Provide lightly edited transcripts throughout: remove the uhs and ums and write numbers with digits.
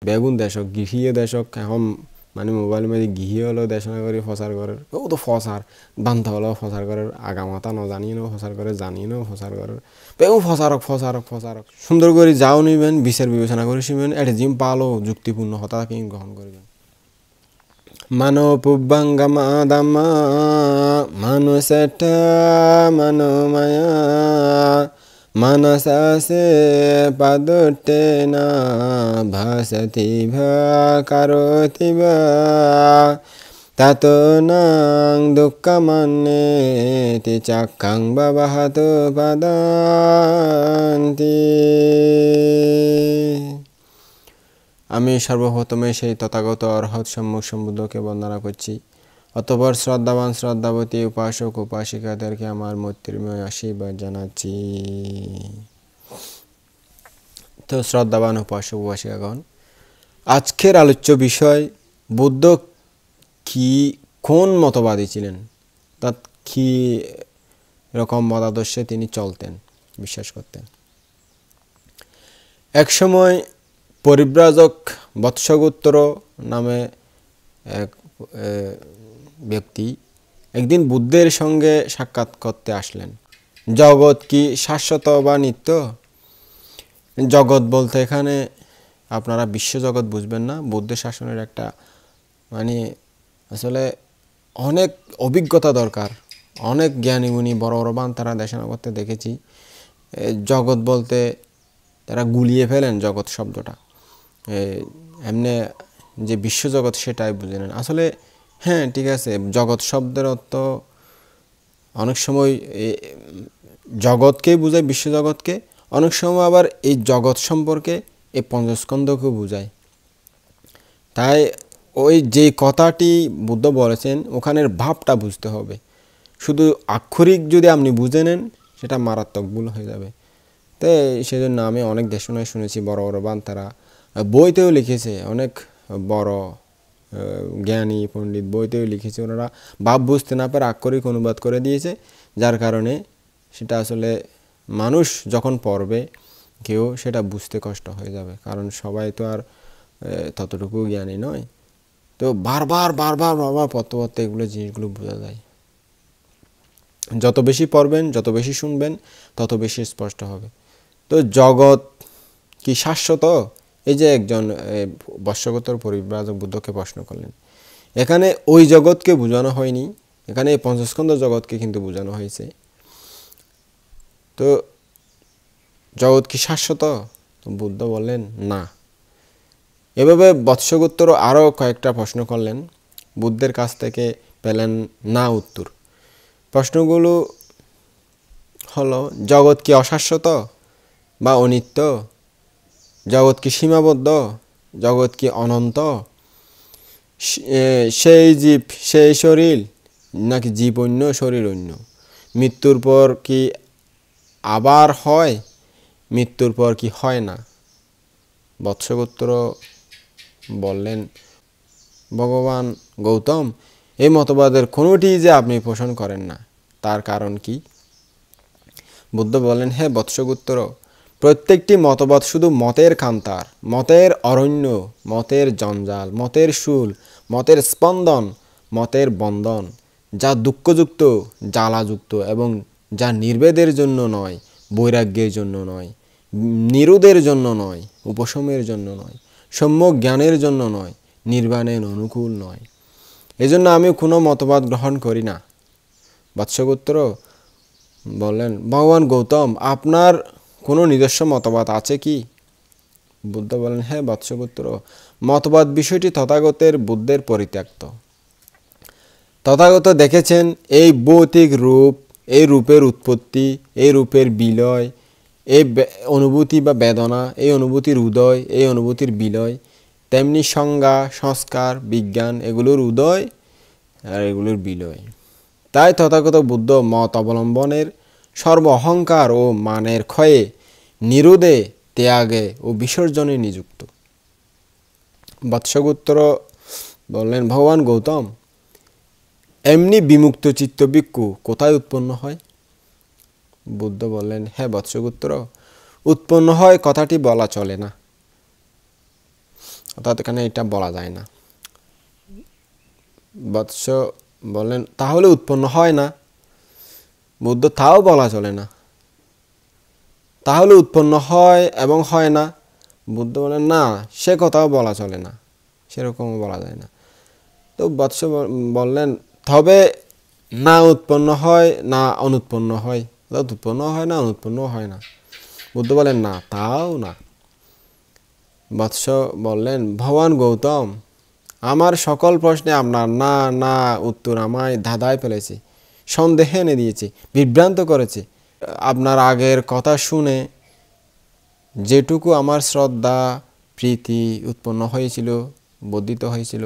বেগুন দেশক গৃহীয় দেশক এখন মানে মোবাইল মধ্যে গৃহীয় হলো দেশনা করে প্রচার করে ও তো ফসার বান্ধা হলো প্রচার করে আগামাতা ন জানিয়ে নেও প্রচার করে জানিয়ে নেও প্রচার করে বেগুন ফসারক সুন্দর করে যাও নিবেন বিচার বিবেচনা করে শিবেন এটা জিম পালো যুক্তিপূর্ণ হতাকে গ্রহণ করবেন মানো পুব্বাঙ্গামা দামা মানুষটা মানোমায়া মানসাসে পাদটে না ভাসতি ভা কারতি বা তাত নাং দুঃখমান্নে তি চাক্ষাং বাবাহাত পাদান্তি আমি সর্বপ্রথমে সেই তথাগত অরহৎ সম্মুখ সম্বুদ্ধকে বন্দনা করছি অতঃপর শ্রদ্ধাবান শ্রদ্ধাবতী উপাসক উপাসিকাদেরকে আমার মৈত্রীময় আশীর্বাদ জানাচ্ছি তো শ্রদ্ধাবান উপাসক উপাসিকাগণ আজকের আলোচ্য বিষয় বুদ্ধ কি কোন মতবাদী ছিলেন তা কি রকম মতাদর্শে তিনি চলতেন বিশ্বাস করতেন একসময় পরিব্রাজক বৎসগোত্র নামে এক ব্যক্তি একদিন বুদ্ধের সঙ্গে সাক্ষাৎ করতে আসলেন জগৎ কি শাশ্বত বা নিত্য জগৎ বলতে এখানে আপনারা বিশ্বজগৎ বুঝবেন না বুদ্ধের শাসনের একটা মানে আসলে অনেক অভিজ্ঞতা দরকার অনেক জ্ঞানী গুণী বড় বড় বান তারা দেশনা করতে দেখেছি জগৎ বলতে তারা গুলিয়ে ফেলেন জগৎ শব্দটা এমনি যে বিশ্বজগৎ সেটাই বুঝে নেন আসলে হ্যাঁ ঠিক আছে জগৎ শব্দের অর্থ অনেক সময় জগৎকেই বোঝায় বিশ্বজগৎকে অনেক সময় আবার এই জগৎ সম্পর্কে এই পঞ্চস্কন্ধকেও বোঝায় তাই ওই যে কথাটি বুদ্ধ বলেছেন ওখানের ভাবটা বুঝতে হবে শুধু আক্ষরিক যদি আপনি বুঝে নেন সেটা মারাত্মক ভুল হয়ে যাবে তাই সেজন্য আমি অনেক দেশনায় শুনেছি বড় বড় বান তারা বইতেও লিখেছে অনেক বড় জ্ঞানী পণ্ডিত বইতেও লিখেছে ওনারা ভাব বুঝতে না পারে আক্ষরিক অনুবাদ করে দিয়েছে যার কারণে সেটা আসলে মানুষ যখন পড়বে কেউ সেটা বুঝতে কষ্ট হয়ে যাবে কারণ সবাই তো আর ততটুকু জ্ঞানী নয় তো বারবার পড়তে পড়তে এগুলো জিনিসগুলো বোঝা যায় যত বেশি পড়বেন যত বেশি শুনবেন তত বেশি স্পষ্ট হবে তো জগৎ কি শাশ্বত এই যে একজন বৎসগোত্র পরিব্রাজক বুদ্ধকে প্রশ্ন করলেন এখানে ওই জগৎকে বোঝানো হয়নি এখানে এই পঞ্চস্কন্ধ জগৎকে কিন্তু বোঝানো হয়েছে তো জগৎ কি শাশ্বত বুদ্ধ বললেন না এভাবে বৎসগোত্র আরও কয়েকটা প্রশ্ন করলেন বুদ্ধের কাছ থেকে পেলেন না উত্তর প্রশ্নগুলো হলো জগৎ কি অশাশ্বত বা অনিত্য জগৎ কি সীমাবদ্ধ জগৎ কি অনন্ত সেই জীব সেই শরীর নাকি জীব অন্য শরীর অন্য মৃত্যুর পর কি আবার হয় মৃত্যুর পর কি হয় না বৎসগোত্র বললেন ভগবান গৌতম এই মতবাদের কোনোটি যে আপনি পোষণ করেন না তার কারণ কি বুদ্ধ বললেন হে বৎসগোত্র প্রত্যেকটি মতবাদ শুধু মতের কান্তার মতের অরণ্য মতের জঞ্জাল মতের শুল মতের স্পন্দন মতের বন্ধন যা দুঃখযুক্ত জ্বালাযুক্ত এবং যা নির্বেদের জন্য নয় বৈরাগ্যের জন্য নয় নিরোধের জন্য নয় উপশমের জন্য নয় সম্যক জ্ঞানের জন্য নয় নির্বাণের অনুকূল নয় এজন্য আমি কোনো মতবাদ গ্রহণ করি না বৎসগোত্র বললেন ভগবান গৌতম আপনার কোনো নিজস্ব মতবাদ আছে কি বুদ্ধ বলেন হ্যাঁ বৎসগোত্র মতবাদ বিষয়টি তথাগতের বুদ্ধের পরিত্যক্ত তথাগত দেখেছেন এই ভৌতিক রূপ এই রূপের উৎপত্তি এই রূপের বিলয় এই অনুভূতি বা বেদনা এই অনুভূতির উদয় এই অনুভূতির বিলয় তেমনি সংজ্ঞা সংস্কার বিজ্ঞান এগুলোর উদয় আর এগুলোর বিলয় তাই তথাগত বুদ্ধ মত অবলম্বনের সর্ব অহংকার ও মানের ক্ষয়ে নিরোধে ত্যাগে ও বিসর্জনে নিযুক্ত বৎসগোত্র বললেন ভগবান গৌতম এমনি বিমুক্ত চিত্ত ভিক্ষু কোথায় উৎপন্ন হয় বুদ্ধ বললেন হ্যাঁ বৎসগোত্র উৎপন্ন হয় কথাটি বলা চলে না অর্থাৎ এখানে এটা বলা যায় না। বৎস বললেন তাহলে উৎপন্ন হয় না। বুদ্ধ তাও বলা চলে না, তাহলে উৎপন্ন হয় এবং হয় না। বুদ্ধ বলেন না, সে কথাও বলা চলে না, সেরকম বলা যায় না। তো বৎস বললেন তবে না উৎপন্ন হয় না অনুৎপন্ন হয়, অর্থাৎ উৎপন্ন হয় না অনুৎপন্ন হয় না। বুদ্ধ বলেন না, তাও না। বৎস বললেন ভগবান গৌতম, আমার সকল প্রশ্নে আপনার না না উত্তর আমায় ধাঁধায় ফেলেছে, সন্দেহে এনে দিয়েছে, বিভ্রান্ত করেছে। আপনার আগের কথা শুনে যেটুকু আমার শ্রদ্ধা প্রীতি উৎপন্ন হয়েছিল, বর্ধিত হয়েছিল,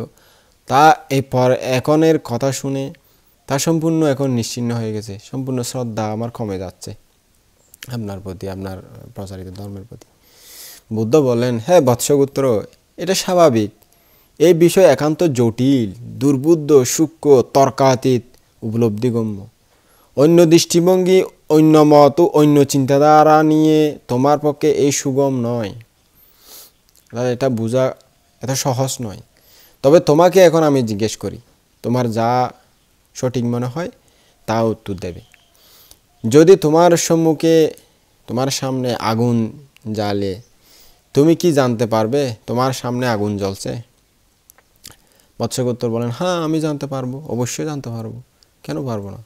তা এখনের কথা শুনে তা সম্পূর্ণ এখন নিশ্চিহ্ন হয়ে গেছে। সম্পূর্ণ শ্রদ্ধা আমার কমে যাচ্ছে আপনার প্রতি, আপনার প্রচারিত ধর্মের প্রতি। বুদ্ধ বললেন, হ্যাঁ বৎসগুত্র, এটা স্বাভাবিক। এই বিষয় একান্ত জটিল, দুর্বুদ্ধ, সূক্ষ্ম, তর্কাতীত, উপলব্ধিগম্য। অন্য দৃষ্টিভঙ্গি, অন্য মত, অন্য চিন্তাধারা নিয়ে তোমার পক্ষে এই সুগম নয়, এটা বোঝা এত সহজ নয়। তবে তোমাকে এখন আমি জিজ্ঞেস করি, তোমার যা সঠিক মনে হয় তা উত্তর দেবে। যদি তোমার সম্মুখে, তোমার সামনে আগুন জ্বালে, তুমি কি জানতে পারবে তোমার সামনে আগুন জ্বলছে? বৎসগুত্র বলেন, হ্যাঁ আমি জানতে পারবো, অবশ্যই জানতে পারবো, কেন পারবো না।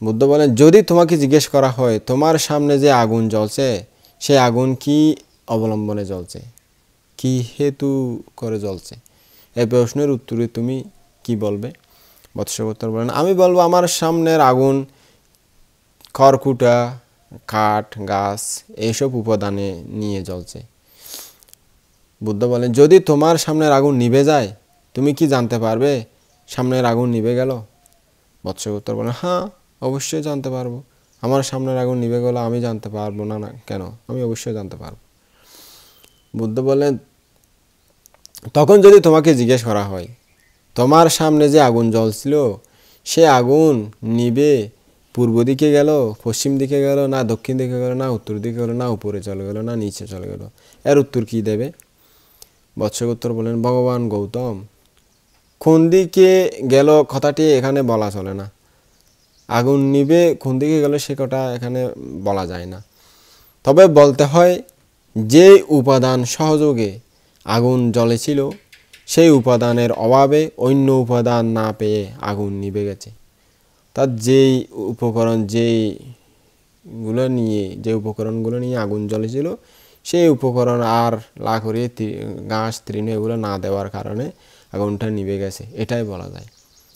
বুদ্ধ বলেন, যদি তোমাকে জিজ্ঞেস করা হয় তোমার সামনে যে আগুন জ্বলছে, সে আগুন কি অবলম্বনে জ্বলছে, কি হেতু করে জ্বলছে, এই প্রশ্নের উত্তরে তুমি কি বলবে? বৎসগুত্র বলেন, আমি বলবো আমার সামনের আগুন খড়কুটা, কাঠ, গাছ এইসব উপাদানে নিয়ে জ্বলছে। বুদ্ধ বলেন, যদি তোমার সামনের আগুন নিভে যায়, তুমি কি জানতে পারবে সামনের আগুন নিভে গেল? বৎসগুত্র বলেন, হ্যাঁ অবশ্যই জানতে পারবো। আমার সামনের আগুন নিভে গেল আমি জানতে পারবো না? না কেন, আমি অবশ্যই জানতে পারবো। বুদ্ধ বলেন, তখন যদি তোমাকে জিজ্ঞেস করা হয় তোমার সামনে যে আগুন জ্বলছিল, সে আগুন নিভে পূর্ব দিকে গেল, পশ্চিম দিকে গেল, না দক্ষিণ দিকে গেল, না উত্তর দিকে গেল, না উপরে চলে গেল, না নিচে চলে গেল, এর উত্তর কি দেবে? বৎসগুত্র বলেন, ভগবান গৌতম, কোন দিকে গেল কথাটি এখানে বলা চলে না। আগুন নিভে কোন দিকে গেল সে কথা এখানে বলা যায় না। তবে বলতে হয় যে উপাদান সহযোগে আগুন জ্বলেছিল, সেই উপাদানের অভাবে অন্য উপাদান না পেয়ে আগুন নিভে গেছে। তার যেই উপকরণ, যে উপকরণগুলো নিয়ে আগুন জ্বলেছিল, সেই উপকরণ আর লাকড়ি, ঘাস, তৃণ এগুলো না দেওয়ার কারণে আগুনটা নিভে গেছে, এটাই বলা যায়।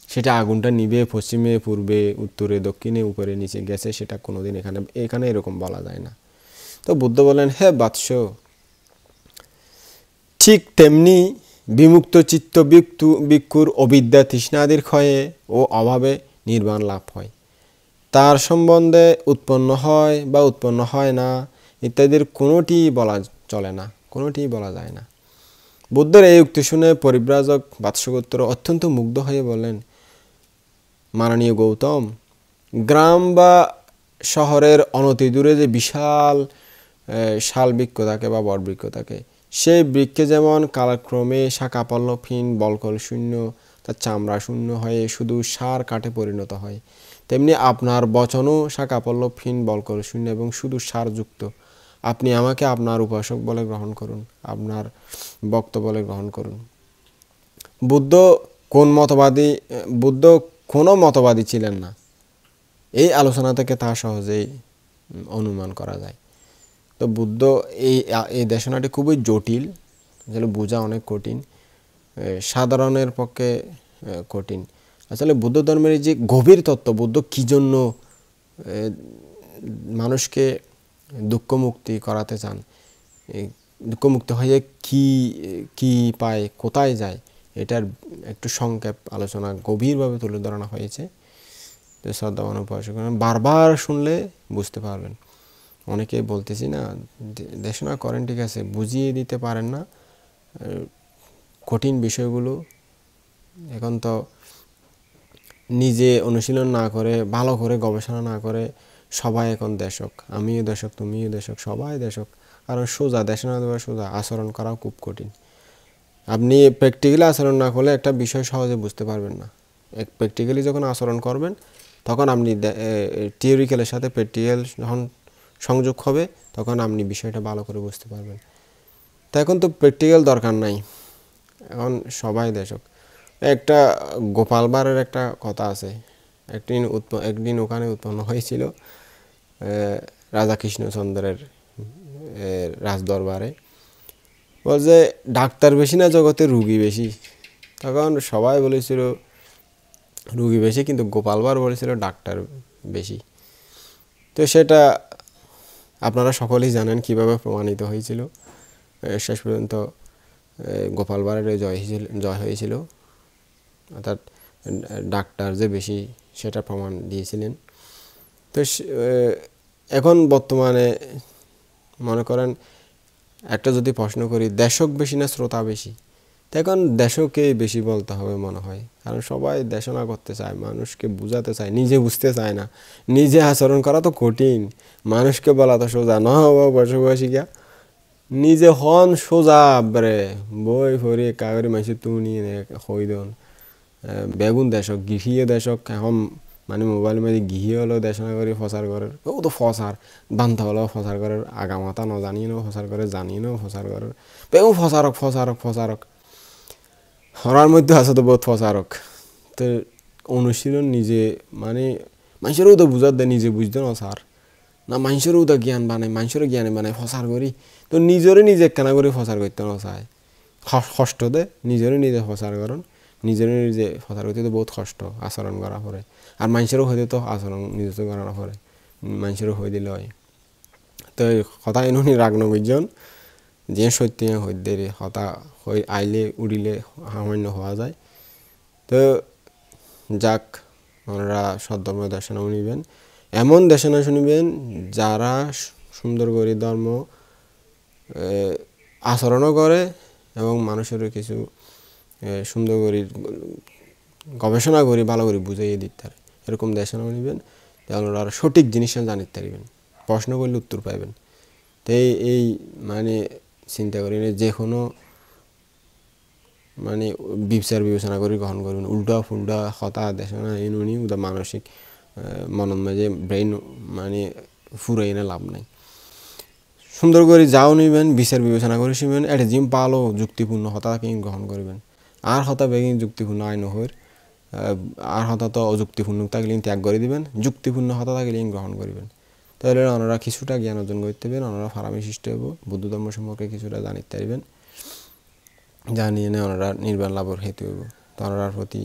সেটা আগুনটা নিভে পশ্চিমে, পূর্বে, উত্তরে, দক্ষিণে, উপরে, নিচে গেছে, সেটা কোনোদিন এখানে এরকম বলা যায় না। তো বুদ্ধ বলেন, হে বাৎস, ঠিক তেমনি বিমুক্ত চিত্ত ভিক্ষুর অবিদ্যা তৃষ্ণাদির ক্ষয়ে ও অভাবে নির্বাণ লাভ হয়। তার সম্বন্ধে উৎপন্ন হয় বা উৎপন্ন হয় না ইত্যাদির কোনোটি বলা চলে না, কোনোটি বলা যায় না। বুদ্ধের এই উক্তি শুনে পরিব্রাজক বৎসগুত্র অত্যন্ত মুগ্ধ হয়ে বললেন, মাননীয় গৌতম, গ্রাম বা শহরের অনতিদূরে যে বিশাল শাল বৃক্ষ থাকে বা বটবৃক্ষ থাকে, সেই বৃক্ষে যেমন কালক্রমে শাখা পল্লবহীন, বলকল শূন্য, তার চামড়া শূন্য হয়ে শুধু সার কাঠে পরিণত হয়, তেমনি আপনার বচনও শাখা পল্লবহীন, বলকল শূন্য এবং শুধু সারযুক্ত। আপনি আমাকে আপনার উপাসক বলে গ্রহণ করুন, আপনার ভক্ত বলে গ্রহণ করুন। বুদ্ধ কোনো মতবাদী ছিলেন না, এই আলোচনা থেকে তা সহজেই অনুমান করা যায়। তো বুদ্ধ এই দেশনাটি খুবই জটিল, আসলে বোঝা অনেক কঠিন, সাধারণের পক্ষে কঠিন। আসলে বুদ্ধ ধর্মের যে গভীর তত্ত্ব, বুদ্ধ কী জন্য মানুষকে দুঃখমুক্তি করাতে চান, দুঃখমুক্ত হয়ে কি পায়, কোথায় যায়, এটার একটু সংক্ষেপ আলোচনা গভীরভাবে তুলে ধরানো হয়েছে। তো শ্রদ্ধাবান উপাসক বারবার শুনলে বুঝতে পারবেন। অনেকে বলতেছি না, দেশনা করেন ঠিক আছে, বুঝিয়ে দিতে পারেন না কঠিন বিষয়গুলো। এখন তো নিজে অনুশীলন না করে, ভালো করে গবেষণা না করে সবাই এখন দেশক, আমিও দেশক, তুমিও দেশক, সবাই দেশক। কারণ সোজা দেশনা দেওয়া সোজা, আচরণ করাও খুব কঠিন। আপনি প্র্যাকটিক্যালি আচরণ না করলে একটা বিষয় সহজে বুঝতে পারবেন না। প্র্যাকটিক্যালি যখন আচরণ করবেন তখন আপনি থিওরিক্যালের সাথে প্র্যাকটিক্যাল যখন সংযোগ হবে তখন আপনি বিষয়টা ভালো করে বুঝতে পারবেন। তো এখন তো প্র্যাকটিক্যাল দরকার নাই, এখন সবাই দেশক। একটা গোপাল ভাঁড়ের একটা কথা আছে, একদিন ওখানে উৎপন্ন হয়েছিল রাজা কৃষ্ণচন্দ্রের রাজদরবারে। বলছে ডাক্তার বেশি না জগতে রুগী বেশি। তখন সবাই বলেছিল রুগী বেশি, কিন্তু গোপাল ভাঁড় বলেছিল ডাক্তার বেশি। তো সেটা আপনারা সকলেই জানেন কিভাবে প্রমাণিত হয়েছিল। শেষ পর্যন্ত গোপাল ভাঁড়ের জয় হয়েছিল, অর্থাৎ ডাক্তার যে বেশি সেটা প্রমাণ দিয়েছিলেন। তো এখন বর্তমানে মনে করেন একটা যদি প্রশ্ন করি দেশক বেশি না শ্রোতা বেশি, তো এখন দেশকে বেশি বলতে হবে মনে হয়, কারণ সবাই দেশনা করতে চায়, মানুষকে বুঝাতে চায়, নিজে বুঝতে চায় না। নিজে আচরণ করা তো কঠিন, মানুষকে বলা তো সোজা ন বসে বসে গিয়া নিজে হন সোজা রে বই ফরি কাগরি মাসি তুনি হই দেন বেগুন দেশক গৃহীয় দেশক এখন মানে মোবাইলের মধ্যে গৃহীয় হলেও দেশনা করে ফসার করে, ও তো ফসার বান্ধা হলেও ফসার করে, আগামাতা ন জানিয়ে নেও ফসার করে, জানিয়ে নেও ফসার করে, বেগুন ফসারক ফসারক ফসারক হরার মধ্যে আছে তো বহুত ফসারক। তো অনুশীলন নিজে মানে মানুষেরও তো বুঝার দেয়, নিজে বুঝতে না স্যার না, মানুষেরও তো জ্ঞান বানায়, মানুষেরও জ্ঞানে বানায় ফসার করি, তো নিজেরই নিজে কেনা করে ফসার করতে না চায়, কষ্ট দেয় নিজেরই নিজে ফসার করুন, নিজেরই নিজে ফসার করতে তো বহুত কষ্ট আচরণ করা পরে, আর মানুষেরও হইতে তো আচরণ নিজে তো করা পরে, মানুষেরও হয়ে দিলে হয়। তো কথা এনুনি রাগ নবীজন যে সত্যি হইতে হতা হই আইলে উড়িলে সামান্য হওয়া যায়। তো যাক, ওনারা সদ্ধর্ম দেশনা শুনিবেন, এমন দেশনা শুনিবেন যারা সুন্দর করে ধর্ম আচরণও করে এবং মানুষেরও কিছু সুন্দর করে গবেষণা করে ভালো করে বুঝাইয়ে দিতে পারে, এরকম দেশনা শুনিবেন, তাহলে ওরা সঠিক জিনিসটা জানিতে পারবেন, প্রশ্ন করলে উত্তর পাইবেন। তো এই মানে চিন্তা করি যে কোনো মানে বিচার বিবেচনা করে গ্রহণ করবেন, উল্টা ফুল্টা হতা দেশনা এনুনি ওদের মানসিক মনের মাঝে ব্রেইন মানে ফুরাই না লাভ নাই। সুন্দর করে যাও নিবেন, বিচার বিবেচনা করে শুনবেন, এটা জিম পালো যুক্তিপূর্ণ হতাকে গ্রহণ করবেন, আর হতা বেগিন যুক্তিপূর্ণ আইন হইর, আর হতা তো অযুক্তিপূর্ণ থাকলে ত্যাগ করে দিবেন, যুক্তিপূর্ণ হতা থাকলে গ্রহণ করবেন। তাহলে ওনারা কিছুটা জ্ঞান অর্জন করতে পারবেন, ওনারা ফারামি সৃষ্টি হব, বৌদ্ধ ধর্ম সম্পর্কে কিছুটা জানিতে পারবেন, জানিয়ে নিয়ে ওনারা নির্বাণ লাভের হেতু হইব। তো ওনার প্রতি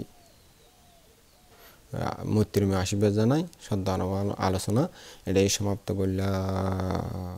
মৈত্রীময় আশীর্বাদ জানাই, শ্রদ্ধা আলোচনা এটাই সমাপ্ত করলাম।